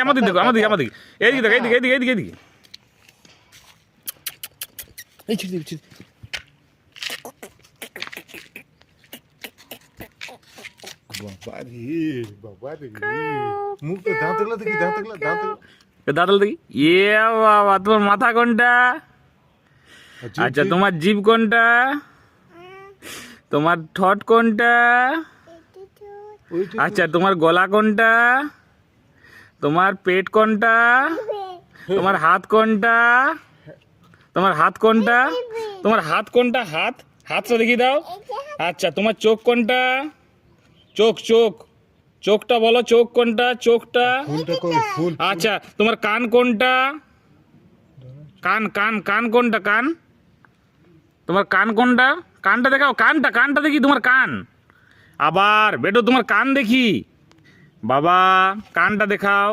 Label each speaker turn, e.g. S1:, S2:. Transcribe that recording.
S1: আমাদের দেখো, আমাদের এইদিকে দেখো, এইদিকে।
S2: এই ছিড়ে ছিড়ে। বাবা রে মুখটা দাঁতগুলো দেখি দাঁতগুলো
S1: দাঁতল দেখি। বাবা, তোমার মাথা কোনটা? আচ্ছা, তোমার জিভ কোনটা? তোমার ঠোঁট কোনটা? আচ্ছা, তোমার গলা কোনটা? তোমার পেট কোনটা? তোমার হাত কোনটা? তোমার হাত কোনটা? তোমার হাত কোনটা? হাতটা দেখিয়ে দাও। আচ্ছা, তোমার চোখ কোনটা? চোখটা বলো, চোখ কোনটা? চোখটা। আচ্ছা, তোমার কান কোনটা? কান কোনটা? তোমার কান কোনটা? কানটা দেখাও, কানটা দেখি, তোমার কান। আবার বেটো, তোমার কান দেখি। বাবা, কানটা দেখাও।